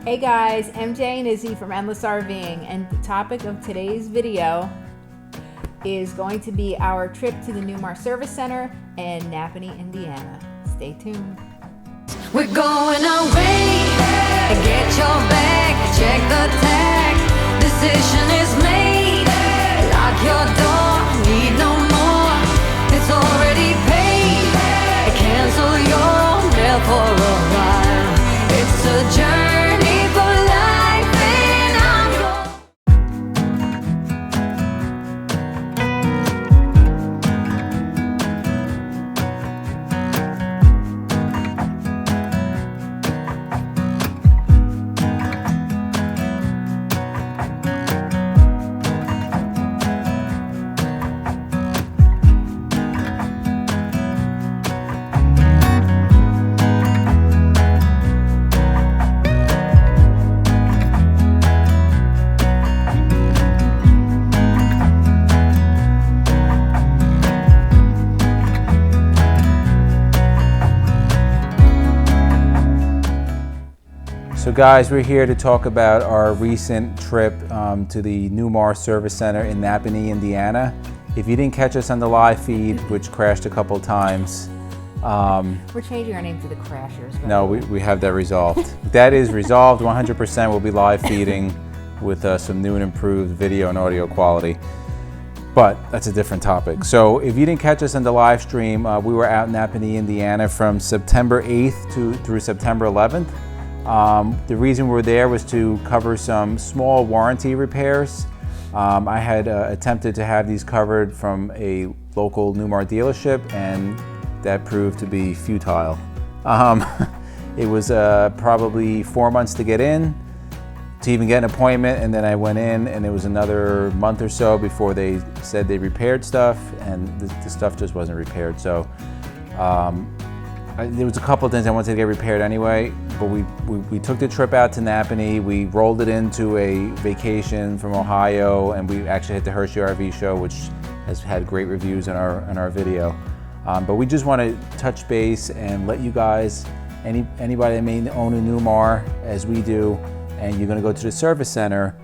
Hey guys, MJ and Izzy from Endless RVing, and the topic of today's video is going to be our trip to the Newmar Service Center in Napanee, Indiana. Stay tuned. We're going away. Get your bag, check the tag. Decision is made. Lock your door, need no more. It's already paid. Cancel your mail for a while. It's a journey for life, and I'm going. So guys, we're here to talk about our recent trip to the Newmar Service Center in Napanee, Indiana. If you didn't catch us on the live feed, which crashed a couple times. We're changing our name to the Crashers. No, we have that resolved. That is resolved 100%. We'll be live feeding with some new and improved video and audio quality. But that's a different topic. So if you didn't catch us on the live stream, we were out in Napanee, Indiana from September 8th through September 11th. The reason we're there was to cover some small warranty repairs. I had attempted to have these covered from a local Newmar dealership, and that proved to be futile. It was probably 4 months to get in, to even get an appointment, and then I went in and it was another month or so before they said they repaired stuff, and the stuff just wasn't repaired. So there was a couple of things I wanted to get repaired anyway, but we took the trip out to Napanee. We rolled it into a vacation from Ohio, and we actually hit the Hershey RV show, which has had great reviews on our video. But we just want to touch base and let you guys, anybody that may own a Newmar as we do, and you're going to go to the service center,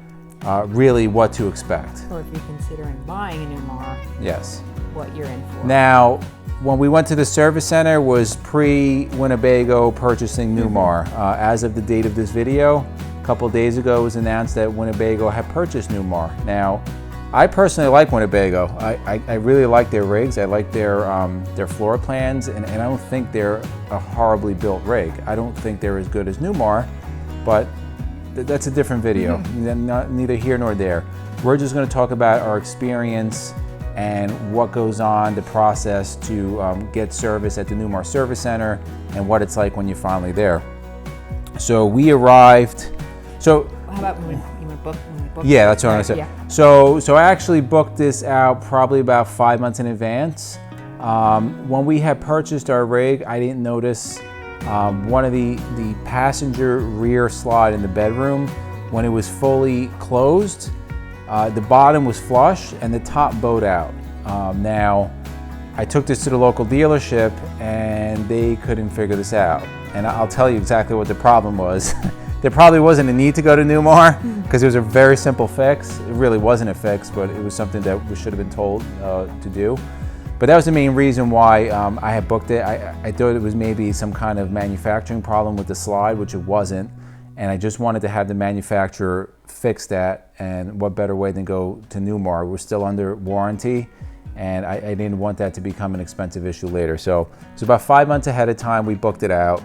really what to expect. Or if you're considering buying a Newmar, yes, what you're in for. Now, when we went to the service center was pre-Winnebago purchasing Newmar. As of the date of this video, a couple of days ago it was announced that Winnebago had purchased Newmar. Now, I personally like Winnebago. I really like their rigs. I like their floor plans, and I don't think they're a horribly built rig. I don't think they're as good as Newmar, but that's a different video. Neither here nor there. We're just going to talk about our experience and what goes on, the process to get service at the Newmar Service Center, and what it's like when you're finally there. So we arrived. So how about when we booked? Yeah, that's what I said. Yeah. So I actually booked this out probably about 5 months in advance. When we had purchased our rig, I didn't notice one of the passenger rear slide in the bedroom, when it was fully closed, the bottom was flush and the top bowed out. Now, I took this to the local dealership and they couldn't figure this out. And I'll tell you exactly what the problem was. There probably wasn't a need to go to Newmar because it was a very simple fix. It really wasn't a fix, but it was something that we should have been told to do. But that was the main reason why I had booked it. I thought it was maybe some kind of manufacturing problem with the slide, which it wasn't. And I just wanted to have the manufacturer fix that, and what better way than go to Newmar. We're still under warranty, and I didn't want that to become an expensive issue later. So it's about 5 months ahead of time we booked it out.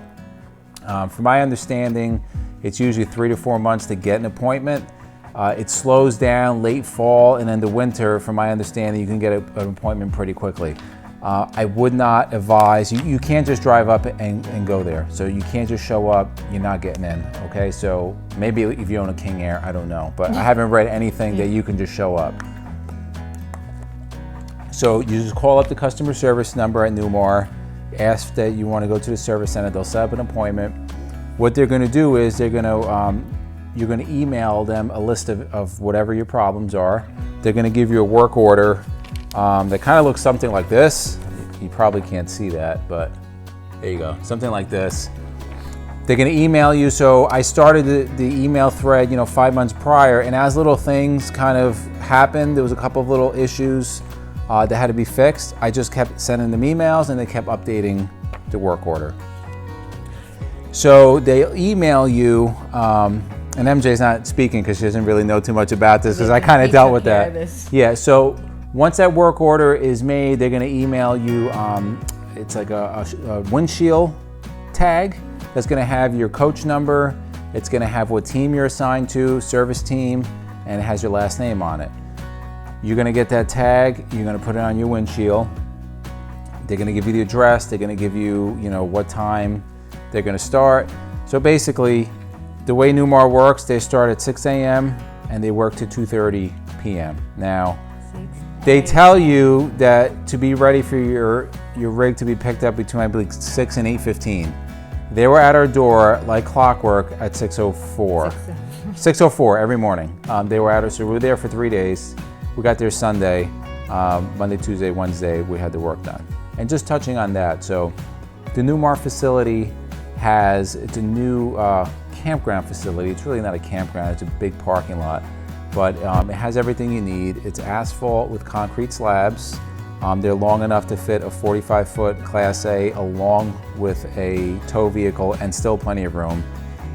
From my understanding, it's usually 3 to 4 months to get an appointment. It slows down late fall and then the winter. From my understanding, you can get an appointment pretty quickly. I would not advise, you can't just drive up and go there. So you can't just show up, you're not getting in, okay? So maybe if you own a King Air, I don't know. But I haven't read anything that you can just show up. So you just call up the customer service number at Newmar, ask that you want to go to the service center, they'll set up an appointment. What they're going to do is you're going to email them a list of whatever your problems are. They're going to give you a work order that kind of looks something like this. You probably can't see that, but there you go, something like this. They're going to email you. So I started the email thread, 5 months prior, and as little things kind of happened, there was a couple of little issues that had to be fixed. I just kept sending them emails, and they kept updating the work order. So they email you, and MJ's not speaking because she doesn't really know too much about this because I kind of dealt with that. Yeah. So once that work order is made, they're going to email you. It's like a windshield tag. That's going to have your coach number, it's going to have what team you're assigned to, service team, and it has your last name on it. You're going to get that tag, you're going to put it on your windshield. They're going to give you the address, they're going to give you, what time they're going to start. So basically, the way Newmar works, they start at 6 a.m. and they work to 2:30 p.m. Now, they tell you that to be ready for your rig to be picked up between, I believe, 6 and 8:15. They were at our door like clockwork at 6:04. 6:04 every morning. They were at us, so we were there for 3 days. We got there Sunday, Monday, Tuesday, Wednesday, we had the work done. And just touching on that, so the Newmar facility it's a new campground facility. It's really not a campground, it's a big parking lot. But it has everything you need. It's asphalt with concrete slabs. They're long enough to fit a 45-foot Class A along with a tow vehicle and still plenty of room.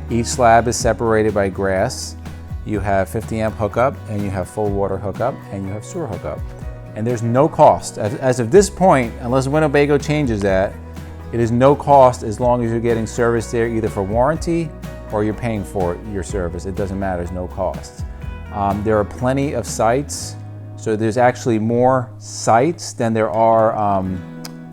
Each slab is separated by grass. You have 50 amp hookup, and you have full water hookup, and you have sewer hookup. And there's no cost. As of this point, unless Winnebago changes that, it is no cost as long as you're getting service there either for warranty or you're paying for your service. It doesn't matter, there's no cost. There are plenty of sites. So there's actually more sites than there are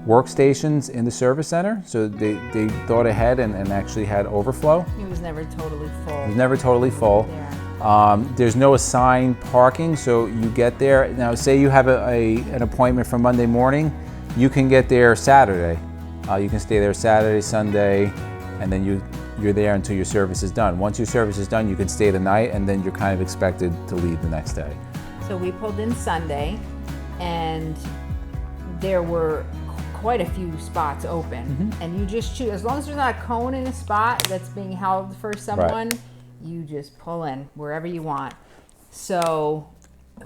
workstations in the service center. So they thought ahead and actually had overflow. It was never totally full. It was never totally full. There's no assigned parking, so you get there. Now say you have an appointment for Monday morning, you can get there Saturday. You can stay there Saturday, Sunday, and then you're there until your service is done. Once your service is done, you can stay the night, and then you're kind of expected to leave the next day. So we pulled in Sunday, and there were quite a few spots open. And you just choose, as long as there's not a cone in a spot that's being held for someone, you just pull in wherever you want. So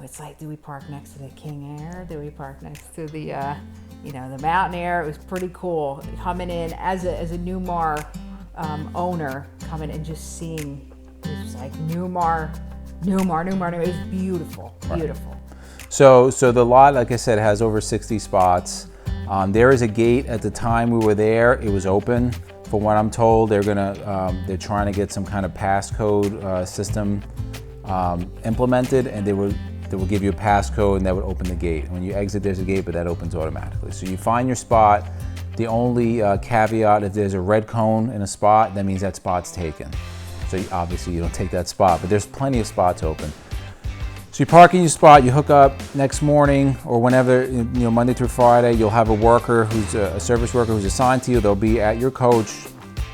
it's like, do we park next to the King Air? Do we park next to the, the Mountain Air? It was pretty cool coming in as a Newmar owner, coming and just seeing, it was like Newmar. It was beautiful, beautiful. Right. So the lot, like I said, has over 60 spots. There is a gate. At the time we were there, it was open. From what I'm told, they're trying to get some kind of passcode system implemented, and they will give you a passcode, and that would open the gate. When you exit, there's a gate, but that opens automatically. So you find your spot. The only caveat, if there's a red cone in a spot, that means that spot's taken. So obviously you don't take that spot, but there's plenty of spots open. So you park in your spot, you hook up next morning or whenever, Monday through Friday, you'll have a worker who's a service worker who's assigned to you. They'll be at your coach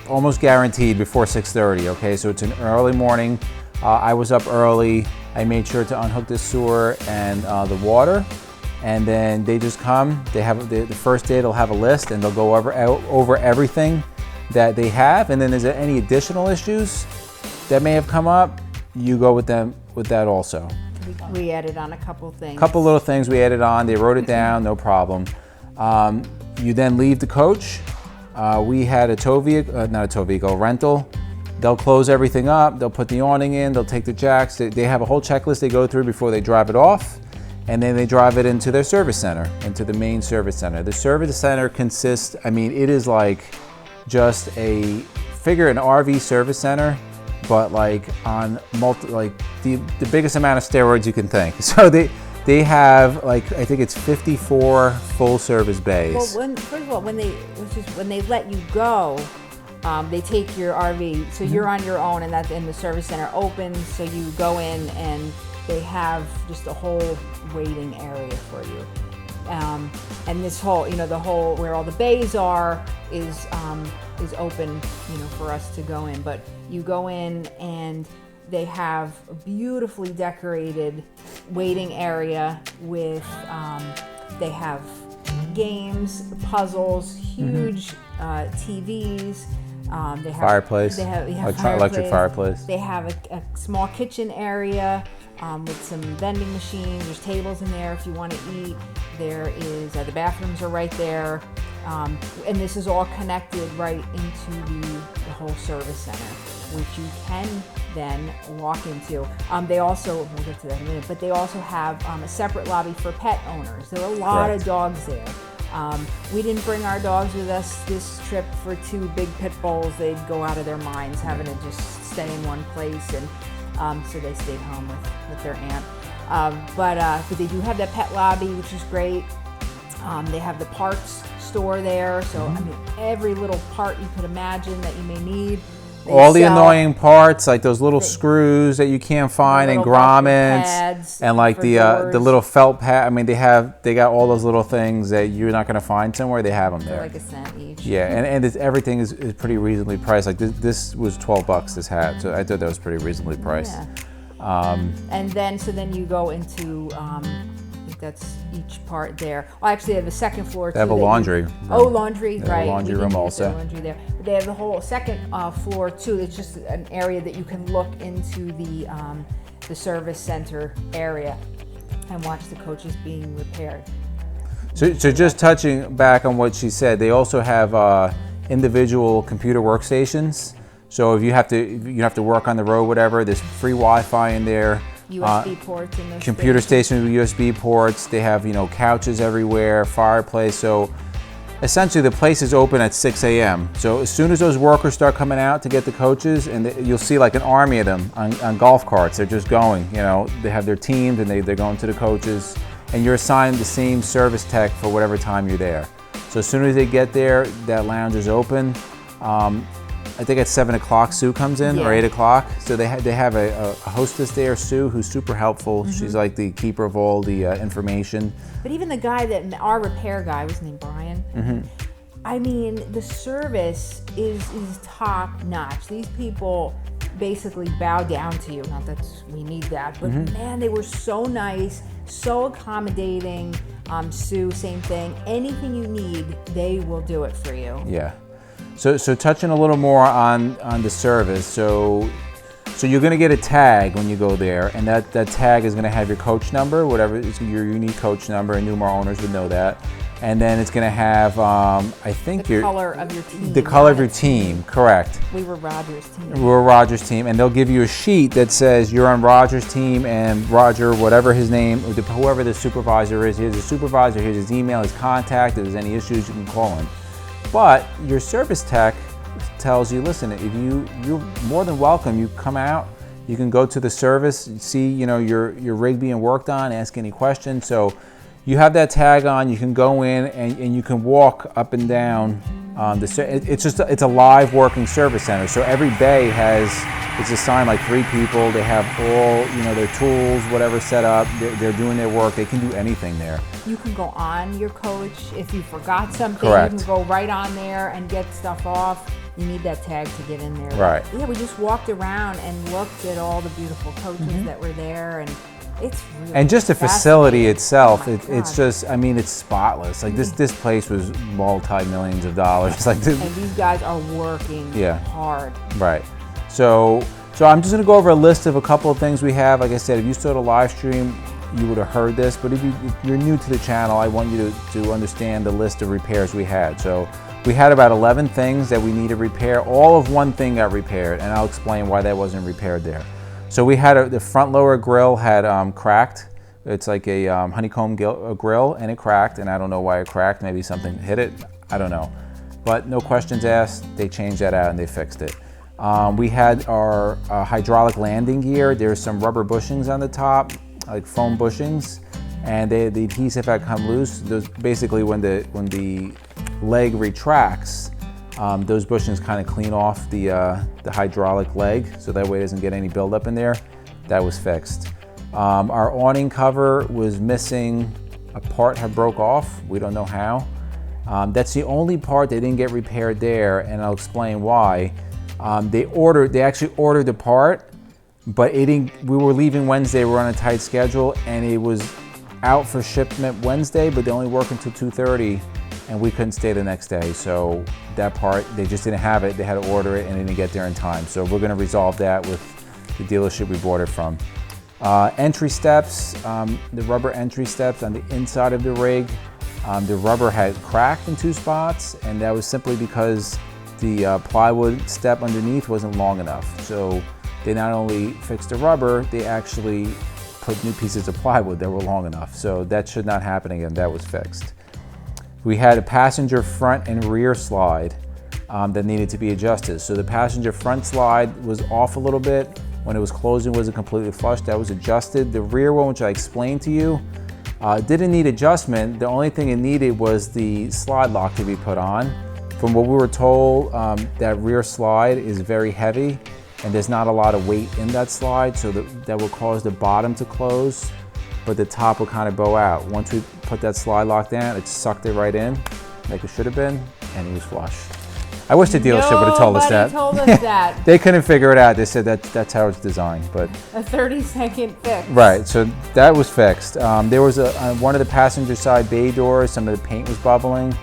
almost guaranteed before 6:30, okay? So it's an early morning. I was up early. I made sure to unhook the sewer and the water, and then they just come. They have the first day they'll have a list, and they'll go over everything that they have, and then is there any additional issues that may have come up, you go with them with that also. We added on a couple things. Couple little things we added on. They wrote it down, no problem. You then leave the coach. We had a rental. They'll close everything up. They'll put the awning in. They'll take the jacks. They have a whole checklist they go through before they drive it off, and then they drive it into their service center, into the main service center. The service center consists. It is like just an RV service center, but like on the biggest amount of steroids you can think. So they have I think it's 54 full service bays. Well, first of all, when they let you go, they take your RV, so you're on your own, and that's in the service center open. So you go in, and they have just a whole waiting area for you. And this whole, the whole where all the bays are is open, for us to go in. But you go in, and they have a beautifully decorated waiting area with, they have games, puzzles, huge TVs. They have Fireplace. They have Electric fireplace. They have a small kitchen area with some vending machines. There's tables in there if you want to eat. There is the bathrooms are right there, and this is all connected right into the whole service center, which you can then walk into. They also, we'll get to that in a minute, but they also have a separate lobby for pet owners. There are a lot of dogs there. We didn't bring our dogs with us this trip for 2 big pit bulls. They'd go out of their minds having to just stay in one place, and so they stayed home with their aunt. But they do have that pet lobby, which is great. They have the parts store there, so I mean every little part you could imagine that you may need. All the annoying parts, like those little screws that you can't find, and grommets, and like the little felt pad. I mean, they got all those little things that you're not going to find somewhere. They have them there. Like $0.01 each. Yeah, and everything is pretty reasonably priced. Like this was $12, this hat, so I thought that was pretty reasonably priced. Yeah. And then you go into. I think that's each part there. Well, actually, they have the second floor. They have a laundry room. Oh, laundry, They have right. a laundry room also. Laundry there. But they have the whole second floor too. It's just an area that you can look into the service center area and watch the coaches being repaired. So just touching back on what she said, they also have individual computer workstations. So if you have to work on the road, whatever, there's free Wi-Fi in there. USB ports in those computer station with USB ports. They have couches everywhere, fireplace. So essentially the place is open at 6 a.m. So as soon as those workers start coming out to get the coaches, and you'll see like an army of them on golf carts. They're just going. They have their teams and they're going to the coaches, and you're assigned the same service tech for whatever time you're there. So as soon as they get there, that lounge is open. I think at 7 o'clock Sue comes in, or 8 o'clock. So they have a hostess there, Sue, who's super helpful. She's like the keeper of all the information. But even the guy our repair guy was named Brian. I mean, the service is top notch. These people basically bow down to you. Not that we need that, but man, they were so nice, so accommodating. Sue, same thing. Anything you need, they will do it for you. Yeah. So touching a little more on the service. So you're going to get a tag when you go there, and that tag is going to have your coach number, whatever is your unique coach number, and Newmar owners would know that. And then it's going to have, I think the color of your team. The color of your team, correct. We were Rogers' team. We were Rogers' team, and they'll give you a sheet that says you're on Rogers' team, and Roger, whatever his name, whoever the supervisor is, here's the supervisor, here's his email, his contact. If there's any issues, you can call him. But your service tech tells you, listen, if you're more than welcome. You come out, you can go to the service, see your rig being worked on, ask any questions. So you have that tag on. You can go in and you can walk up and down. It's a live working service center. So every bay it's assigned like 3 people. They have all their tools, whatever set up. They're doing their work. They can do anything there. You can go on your coach if you forgot something. Correct. You can go right on there and get stuff off. You need that tag to get in there. Right. Yeah, we just walked around and looked at all the beautiful coaches that were there, and it's really and just the facility itself, Oh my it's God. just, I mean, it's spotless. Like this place was multi-millions of dollars. Like and these guys are working hard. Right. So I'm just going to go over a list of a couple of things we have. Like I said, if you saw the live stream, you would have heard this. But if you're new to the channel, I want you to understand the list of repairs we had. So we had about 11 things that we need to repair. All of one thing got repaired, and I'll explain why that wasn't repaired there. So we had the front lower grill had cracked. It's like a honeycomb grill, and it cracked, and I don't know why it cracked. Maybe something hit it. I don't know. But no questions asked. They changed that out and they fixed it. We had our hydraulic landing gear. There's some rubber bushings on the top, like foam bushings, and the adhesive had come loose. Those basically when the leg retracts, those bushings kind of clean off the hydraulic leg, so that way it doesn't get any buildup in there. That was fixed. Our awning cover was missing. A part had broke off. We don't know how. That's the only part that didn't get repaired there, and I'll explain why. They actually ordered the part, but we were leaving Wednesday. We were on a tight schedule, and it was out for shipment Wednesday, but they only work until 2:30. and we couldn't stay the next day. So that part, they just didn't have it. They had to order it and it didn't get there in time. So we're gonna resolve that with the dealership we bought it from. Entry steps, the rubber entry steps on the inside of the rig, the rubber had cracked in 2 spots, and that was simply because the plywood step underneath wasn't long enough. So they not only fixed the rubber, they actually put new pieces of plywood that were long enough. So that should not happen again. That was fixed. We had a passenger front and rear slide that needed to be adjusted. So the passenger front slide was off a little bit. When it was closing, it wasn't completely flush. That was adjusted. The rear one, which I explained to you, didn't need adjustment. The only thing it needed was the slide lock to be put on. From what we were told, that rear slide is very heavy and there's not a lot of weight in that slide, so that will cause the bottom to close, but the top will kind of bow out. Once we put that slide lock down, it sucked it right in like it should have been, and it was flush. I wish the dealership would have told us that. Nobody told us that. They couldn't figure it out. They said that's how it's designed, but A 30-second fix. right. So that was fixed. There was one of the passenger side bay doors. Some of the paint was bubbling.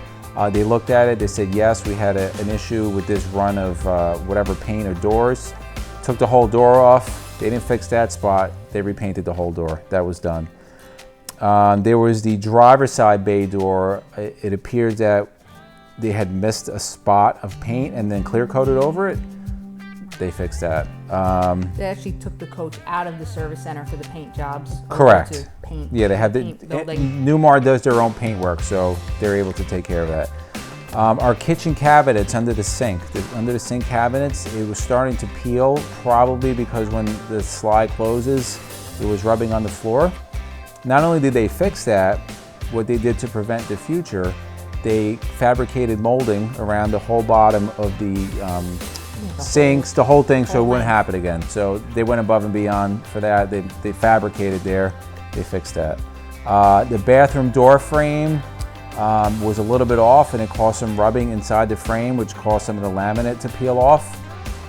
They looked at it. They said yes, we had an issue with this run of whatever paint or doors. Took the whole door off. They didn't fix that spot. They repainted the whole door. That was done. There was the driver's side bay door. It appears that they had missed a spot of paint and then clear coated over it. They fixed that. They actually took the coach out of the service center for the paint jobs. Correct. To paint, Yeah, they have paint building. Newmar does their own paint work, so they're able to take care of that. Our kitchen cabinets under the sink, cabinets, it was starting to peel, probably because when the slide closes, it was rubbing on the floor. Not only did they fix that, what they did to prevent the future, they fabricated molding around the whole bottom of the sinks, the whole thing, so it wouldn't happen again. So they went above and beyond for that. They fabricated there, they fixed that. The bathroom door frame was a little bit off, and it caused some rubbing inside the frame, which caused some of the laminate to peel off.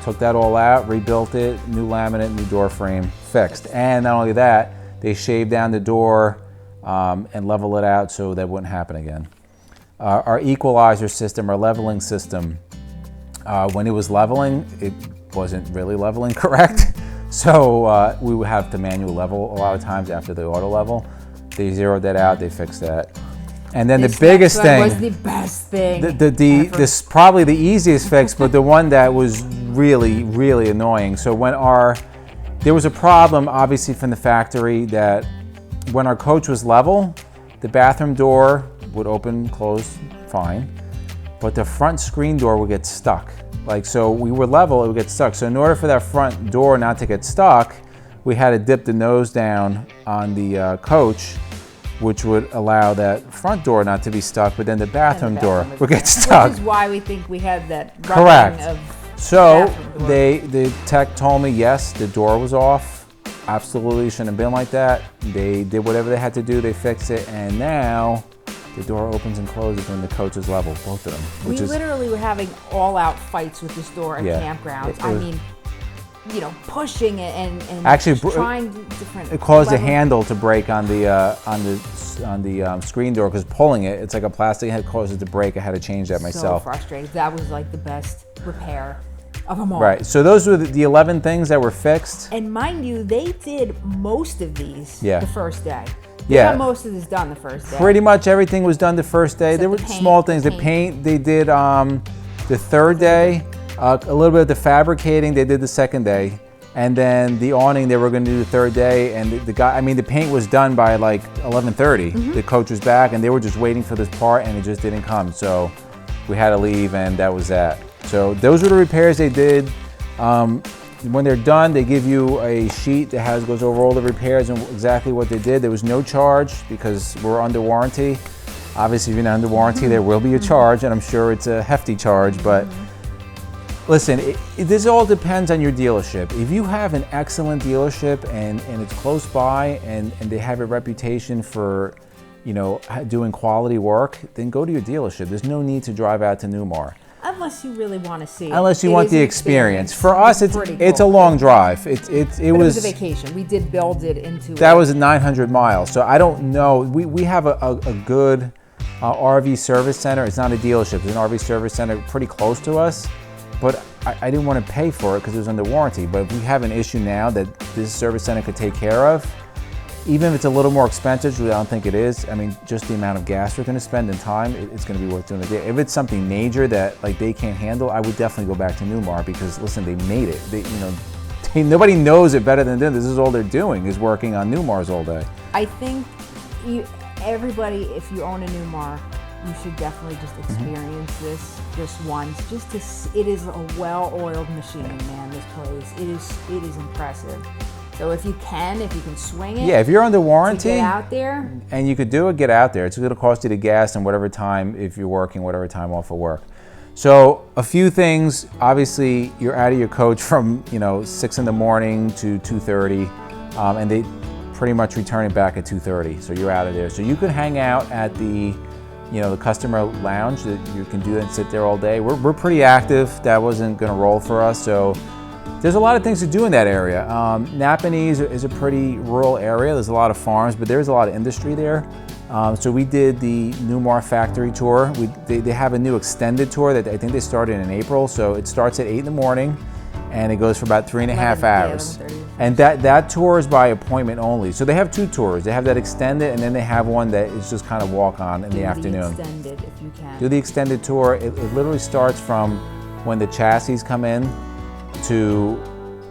Took that all out, rebuilt it, new laminate, new door frame, fixed. And not only that, they shaved down the door and leveled it out so that wouldn't happen again. Our equalizer system, our leveling system, when it was leveling, it wasn't really leveling correct. So we would have to manual level a lot of times after the auto level. They zeroed that out, they fixed that. And then the biggest thing was the best thing. This probably the easiest fix, but the one that was really, really annoying. So when there was a problem, obviously from the factory, that when our coach was level, the bathroom door would open, close, fine, but the front screen door would get stuck. Like, so we were level, it would get stuck. So in order for that front door not to get stuck, we had to dip the nose down on the coach, which would allow that front door not to be stuck, but then the bathroom door would get stuck. Which is why we think we had that rubbing Correct. of So bathroom door. the tech told me, yes, the door was off. Absolutely shouldn't have been like that. They did whatever they had to do, they fixed it, and now the door opens and closes when the coach is level, both of them. We literally were having all-out fights with this door at Campground. I mean, you know, pushing it and actually trying different. It caused the handle to break on the screen door, because pulling it, it's like a plastic head, causes it to break. I had to change that myself. So frustrated. That was like the best repair of them all. Right. So those were the 11 things that were fixed. And mind you, they did most of these the first day. They Yeah. got most of this done the first day. Pretty much everything was done the first day. Except There were the paint, small things. the The paint they did the third day. A little bit of the fabricating they did the second day. And then the awning they were going to do the third day. And the guy, I mean, the paint was done by like 11:30. The coach was back and they were just waiting for this part and it just didn't come. So we had to leave and that was that. So those were the repairs they did. When they're done, they give you a sheet that goes over all the repairs and exactly what they did. There was no charge because we're under warranty. Obviously, if you're not under warranty, there will be a charge, and I'm sure it's a hefty charge. But listen, this all depends on your dealership. If you have an excellent dealership and it's close by and they have a reputation for, you know, doing quality work, then go to your dealership. There's no need to drive out to Newmar. Unless you really want to see. Unless you It want is the an experience. For us, pretty it's a cool. long drive. It But was a vacation. We did build it into. that was 900 miles. So I don't know. We have a good RV Service Center. It's not a dealership, it's an RV Service Center pretty close to us, but I didn't want to pay for it because it was under warranty. But if we have an issue now that this service center could take care of, even if it's a little more expensive, which I don't think it is, I mean, just the amount of gas we're going to spend and time, it's going to be worth doing it. If it's something major that like they can't handle, I would definitely go back to Newmar because listen, they made it. Nobody knows it better than them. This is all they're doing is working on Newmars all day. I think everybody, if you own a Newmar, you should definitely just experience this just once. It is a well-oiled machine, man. This place, it is impressive. So if you can swing it. Yeah, if you're under warranty, get out there. And you could do it, get out there. It's going to cost you the gas and whatever time, if you're working, whatever time off of work. So a few things, obviously you're out of your coach from 6 in the morning to 2:30, and they pretty much return it back at 2:30. So you're out of there. So you could hang out at the customer lounge. That you can do that and sit there all day. We're pretty active. That wasn't going to roll for us. So there's a lot of things to do in that area. Napanee is a pretty rural area. There's a lot of farms, but there's a lot of industry there. So we did the Newmar factory tour. They have a new extended tour that I think they started in April. So it starts at 8 in the morning and it goes for about 3.5 hours. And that tour is by appointment only. So they have two tours. They have that extended and then they have one that is just kind of walk on in the afternoon. Do the extended if you can. Do the extended tour. It literally starts from when the chassis come in to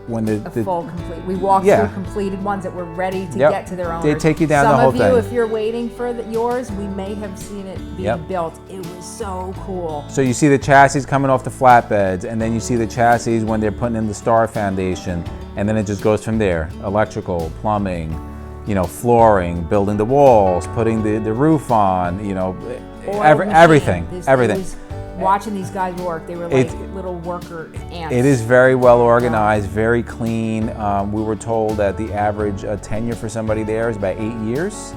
when the full complete. We walked through completed ones that were ready to get to their owners. They take you down the whole thing. Some of you, if you're waiting for yours, we may have seen it being built. It was so cool. So you see the chassis coming off the flatbeds, and then you see the chassis when they're putting in the star foundation, and then it just goes from there. Electrical, plumbing, flooring, building the walls, putting the roof on, everything. Watching these guys work, they were like little worker ants. It is very well organized, very clean. We were told that the average tenure for somebody there is about 8 years.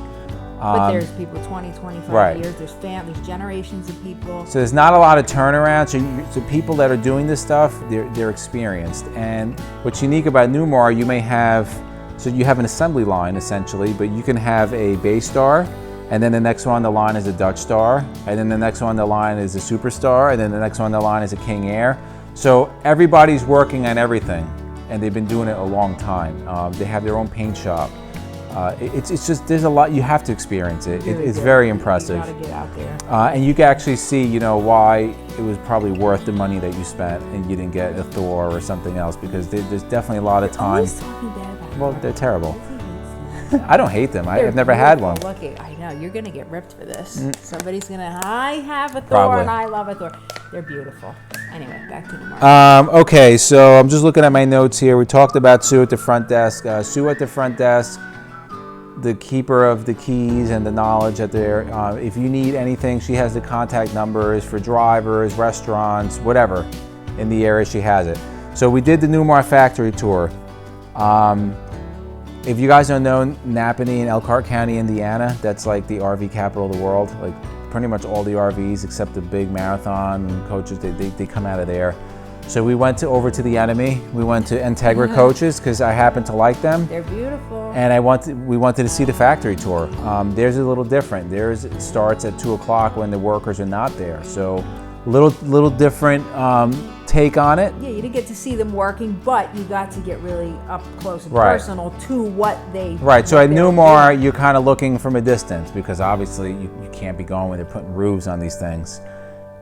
But there's people 20, 25 years, there's families, generations of people. So there's not a lot of turnaround. So people that are doing this stuff, they're experienced. And what's unique about Newmar, you have an assembly line essentially, but you can have a base star, and then the next one on the line is a Dutch Star, and then the next one on the line is a Superstar, and then the next one on the line is a King Air. So everybody's working on everything, and they've been doing it a long time. They have their own paint shop. It's just, there's a lot, you have to experience it. It's very impressive. You gotta get out there. And you can actually see, why it was probably worth the money that you spent and you didn't get a Thor or something else, because there's definitely a lot of time. Always talking bad about Well, they're terrible. I don't hate them. I've never had one. Look, I know you're gonna get ripped for this. Somebody's gonna. I have a Thor Probably. and I love a Thor. They're beautiful. Anyway, back to the market. Okay, so I'm just looking at my notes here. We talked about Sue at the front desk. Sue at the front desk, the keeper of the keys and the knowledge at there. If you need anything, she has the contact numbers for drivers, restaurants, whatever in the area. She has it. So we did the Newmar factory tour. If you guys don't know, Napanee in Elkhart County, Indiana, that's like the RV capital of the world. Like pretty much all the RVs except the big marathon coaches, they come out of there. So we went over to the enemy. We went to Integra coaches because I happen to like them. They're beautiful. And we wanted to see the factory tour. Theirs is a little different. Theirs starts at 2 o'clock when the workers are not there. So little different take on it. Yeah, you didn't get to see them working, but you got to get really up close and personal to what they. Right. So at Newmar, you're kind of looking from a distance because obviously you can't be going when they're putting roofs on these things.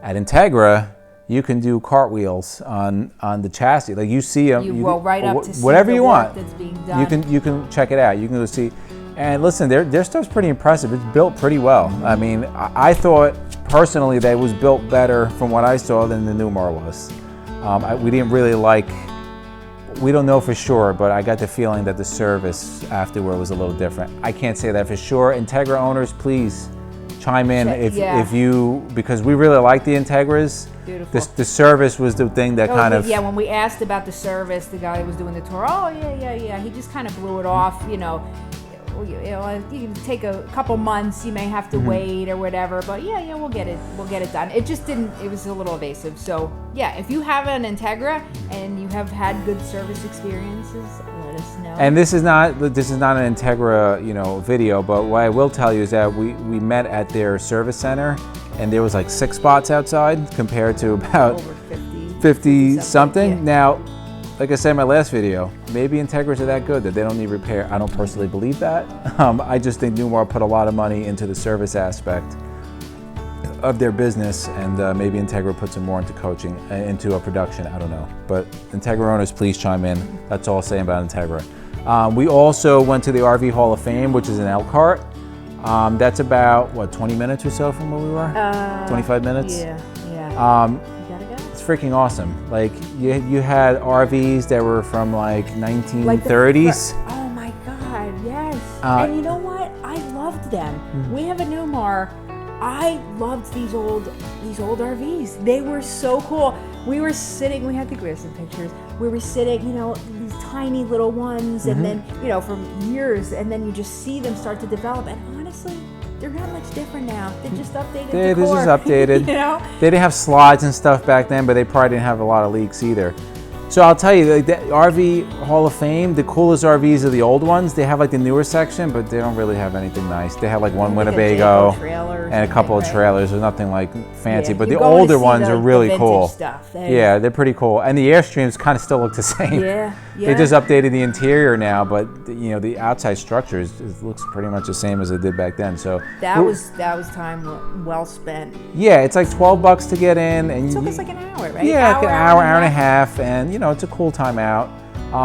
At Integra, you can do cartwheels on the chassis. Like you see them. You go right up to see whatever the you work want. that's being done. You can check it out. You can go see. And listen, their stuff's pretty impressive. It's built pretty well. I mean, I thought personally that it was built better from what I saw than the Newmar was. We didn't really we don't know for sure, but I got the feeling that the service afterward was a little different. I can't say that for sure. Integra owners, please chime in if you, because we really like the Integras. Beautiful. The service was the thing that kind of. Yeah, when we asked about the service, the guy who was doing the tour, he just kind of blew it off, you can take a couple months. You may have to wait or whatever, but yeah, we'll get it done. It just didn't. It was a little evasive. So yeah, if you have an Integra and you have had good service experiences, let us know. And this is not an Integra, video, but what I will tell you is that we met at their service center, and there was like 6 spots outside compared to about Over 50 something. Yeah. Now, like I said in my last video, maybe Integras are that good that they don't need repair. I don't personally believe that. I just think Newmar put a lot of money into the service aspect of their business, and maybe Integra put some more into coaching, into a production. I don't know. But Integra owners, please chime in. That's all I'll say about Integra. We also went to the RV Hall of Fame, which is in Elkhart. That's about, 20 minutes or so from where we were? 25 minutes? Yeah. It's freaking awesome. Like you had RVs that were from like 1930s. Oh my God, yes. And you know what? I loved them. We have a Newmar. I loved these old RVs. They were so cool. We were sitting. We have some pictures. We were sitting, these tiny little ones, and then for years, and then you just see them start to develop. And honestly, they're not much different now. They just updated They're decor. just updated. They didn't have slides and stuff back then, but they probably didn't have a lot of leaks either. So I'll tell you, like the RV Hall of Fame, the coolest RVs are the old ones. They have like the newer section, but they don't really have anything nice. They have like one Winnebago and a couple of trailers. There's nothing like fancy, but the older ones are really cool. Yeah, they're pretty cool. And the Airstreams kind of still look the same. Yeah. They just updated the interior now, but the outside structure looks pretty much the same as it did back then. So that was time well spent. Yeah, it's like $12 to get in, and it took us like an hour, right? Yeah, like an hour and a half, and it's a cool time out.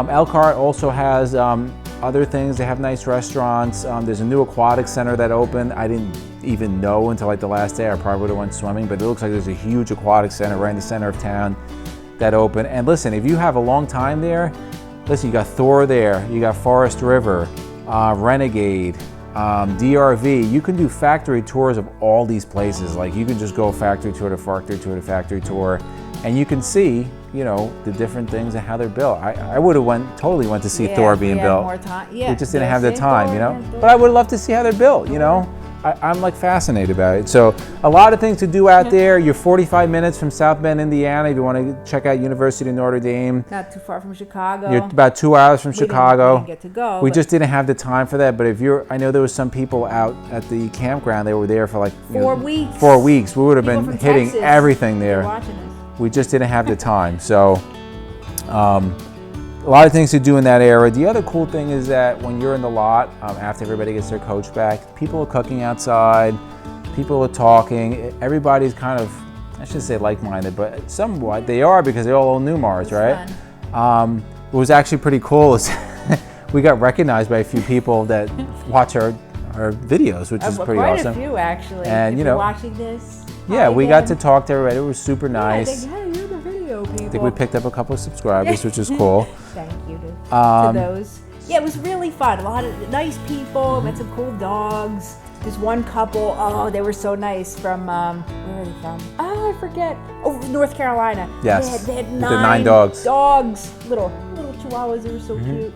Elkhart also has other things. They have nice restaurants. There's a new aquatic center that opened. I didn't even know until like the last day. I probably would have went swimming, but it looks like there's a huge aquatic center right in the center of town that opened. And listen, if you have a long time there, listen, you got Thor there, you got Forest River, Renegade, DRV. You can do factory tours of all these places. Like you can just go factory tour to factory tour to factory tour, and you can see the different things and how they're built. I would have totally went to see Thor being built. More time. Yeah, we just didn't have the time, But I would love to see how they're built, I'm like fascinated about it. So a lot of things to do out there. You're 45 minutes from South Bend, Indiana. If you want to check out University of Notre Dame. Not too far from Chicago. You're about 2 hours from Chicago. We didn't get to go. We just didn't have the time for that. But I know there was some people out at the campground. They were there for like 4 weeks. 4 weeks. We would have been hitting Texas, everything there. Watching us. We just didn't have the time. So a lot of things to do in that area. The other cool thing is that when you're in the lot, after everybody gets their coach back, people are cooking outside, people are talking. Everybody's kind of, I shouldn't say like-minded, but somewhat they are, because they all own Newmars, right? What was actually pretty cool is we got recognized by a few people that watch our videos, which is pretty awesome. Quite a few, actually. And if you're watching this. Yeah, we got to talk to everybody. It was super nice. Hey, you're the video people. I think we picked up a couple of subscribers, which is cool. Thank you to those. Yeah, it was really fun. A lot of nice people. Met some cool dogs. This one couple, they were so nice from, where are they from? Oh, I forget. Oh, North Carolina. Yes. They had the 9 dogs. Little chihuahuas. They were so cute.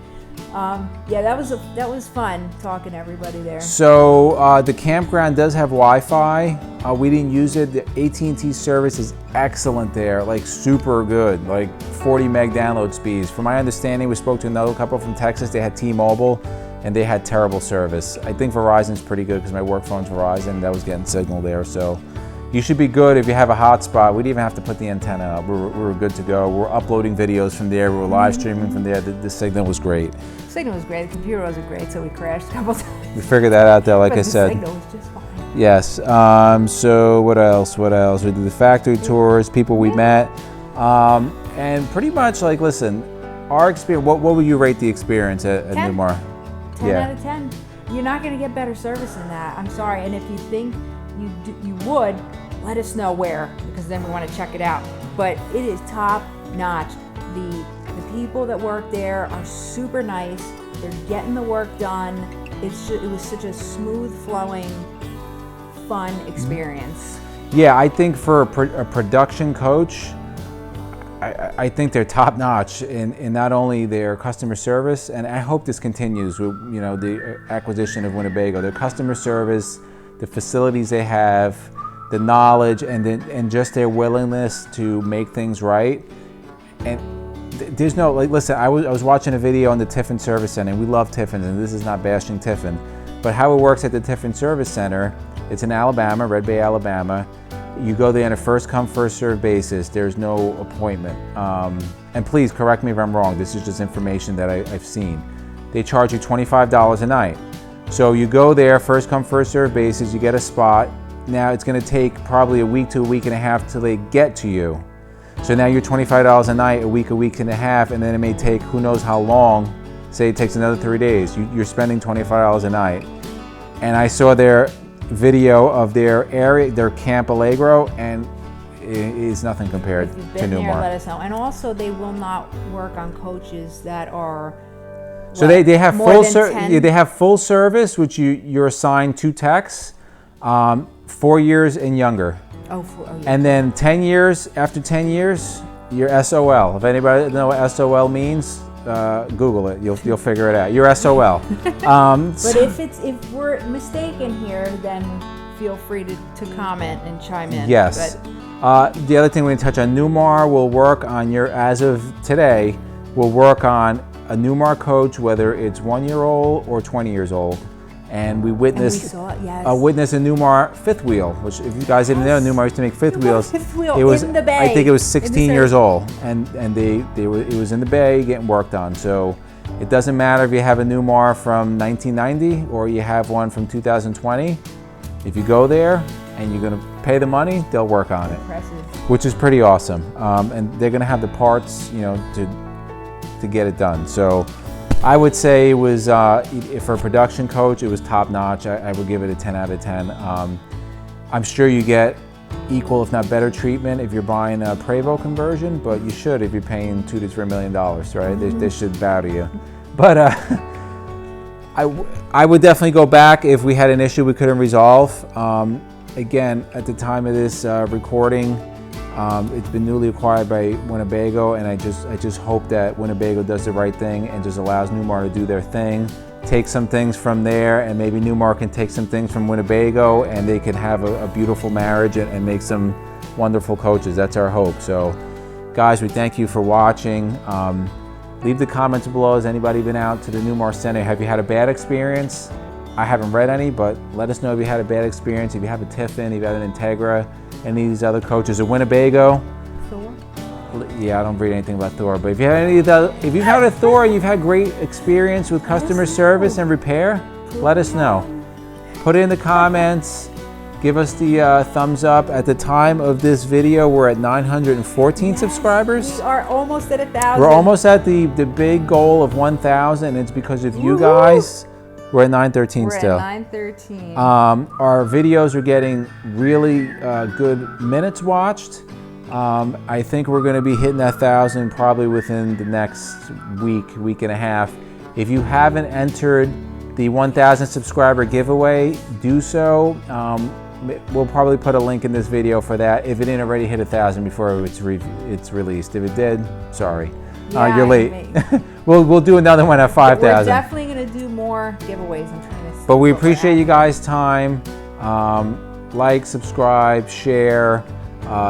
Yeah, that was fun talking to everybody there. So the campground does have Wi-Fi. We didn't use it. The AT&T service is excellent there, like super good, like 40 meg download speeds. From my understanding, we spoke to another couple from Texas. They had T-Mobile, and they had terrible service. I think Verizon's pretty good because my work phone's Verizon. That was getting signal there, so you should be good if you have a hotspot. We didn't even have to put the antenna up. We were good to go. We're uploading videos from there. We were live streaming from there. The signal was great. The signal was great. The computer wasn't great, so we crashed a couple times. We figured that out, though, like I said. The signal was just fine. Yes. So what else? We did the factory tours, people we met, and pretty much like, listen, our experience. What would you rate the experience at Newmar? 10 out of 10. You're not going to get better service than that. I'm sorry. And if you think you would, let us know where, because then we want to check it out. But it is top notch. The people that work there are super nice. They're getting the work done. It was such a smooth flowing, fun experience. Yeah, I think for a production coach, I think they're top notch in not only their customer service, and I hope this continues with, you know, the acquisition of Winnebago. Their customer service, the facilities they have, the knowledge, and just their willingness to make things right. And there's no, like, listen, I was watching a video on the Tiffin Service Center, and we love Tiffin, and this is not bashing Tiffin, but how it works at the Tiffin Service Center, it's in Alabama, Red Bay, Alabama. You go there on a first come, first served basis. There's no appointment. And please correct me if I'm wrong. This is just information that I've seen. They charge you $25 a night. So you go there, first come, first served basis, you get a spot. Now it's gonna take probably a week to a week and a half till they get to you. So now you're $25 a night, a week and a half, and then it may take who knows how long. Say it takes another 3 days. You're spending $25 a night. And I saw their video of their area, their Camp Allegro, and it is nothing compared If you've to been there, Newmar. let us know. And also, they will not work on coaches that are. So what, they have more than 10? they have full service, which you're assigned 2 techs, 4 years and younger. Oh, yeah. And then 10 years, after 10 years, you're SOL. If anybody know what SOL means, Google it. You'll figure it out. You're SOL. But if we're mistaken here, then feel free to comment and chime in. Yes. But The other thing we need to touch on, Newmar will work on your, as of today, will work on a Newmar coach, whether it's 1 year old or 20 years old. And we witnessed saw it, yes. witnessed a Newmar fifth wheel, which if you guys didn't know, Newmar used to make fifth wheels. Fifth wheel It was, in the bay. I think it was 16 years service. old, and it was in the bay getting worked on. So it doesn't matter if you have a Newmar from 1990 or you have one from 2020. If you go there and you're going to pay the money, they'll work on it, Impressive. which is pretty awesome. And they're going to have the parts, you know, to get it done. So I would say it was, for a production coach, it was top notch. I would give it a 10 out of 10. I'm sure you get equal, if not better treatment if you're buying a Prevost conversion, but you should if you're paying $2 to $3 million, right? They should bow to you. But I would definitely go back if we had an issue we couldn't resolve. Again, at the time of this recording, it's been newly acquired by Winnebago, and I just hope that Winnebago does the right thing and just allows Newmar to do their thing, take some things from there, and maybe Newmar can take some things from Winnebago, and they can have a beautiful marriage and make some wonderful coaches. That's our hope. So, guys, we thank you for watching. Leave the comments below. Has anybody been out to the Newmar Center? Have you had a bad experience? I haven't read any, but let us know if you had a bad experience. If you have a Tiffin, if you have an Integra, any of these other coaches, a Winnebago. Thor? Yeah, I don't read anything about Thor, but if you have any of the, if you've had a Thor, you've had great experience with customer service and repair, let us know. Put it in the comments. Give us the thumbs up. At the time of this video, we're at 914 subscribers. We are almost at 1,000. We're almost at the big goal of 1,000. It's because of you Woohoo! guys. We're at 913 We're still. at 913. Our videos are getting really good minutes watched. I think we're going to be hitting that 1,000 probably within the next week and a half. If you haven't entered the 1,000 subscriber giveaway, do so. We'll probably put a link in this video for that if it didn't already hit 1,000 before it's released. If it did, sorry. Yeah, you're late. We'll do another one at 5,000. We're definitely going to do more giveaways. I'm trying to see But we what we're appreciate at. you guys' time. Like, subscribe, share,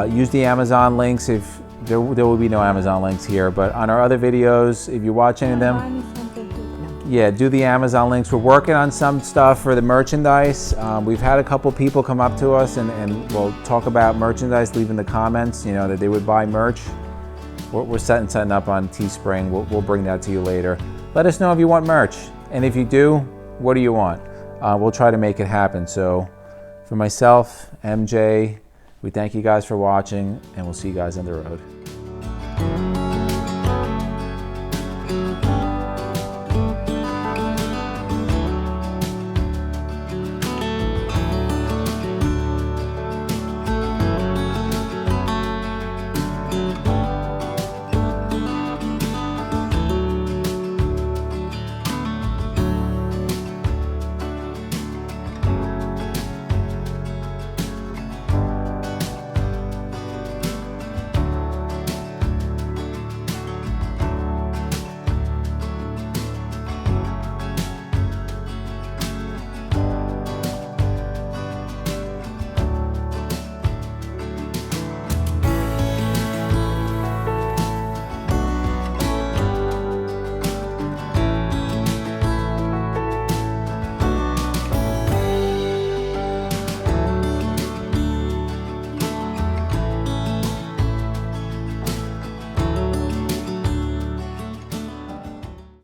use the Amazon links. If there will be no Amazon links here, but on our other videos, if you watch any of them, Buy me something to- no. yeah, do the Amazon links. We're working on some stuff for the merchandise. We've had a couple people come up to us and we'll talk about merchandise, leave in the comments, you know, that they would buy merch. We're setting up on Teespring. We'll bring that to you later. Let us know if you want merch. And if you do, what do you want? We'll try to make it happen. So for myself, MJ, we thank you guys for watching, and we'll see you guys on the road.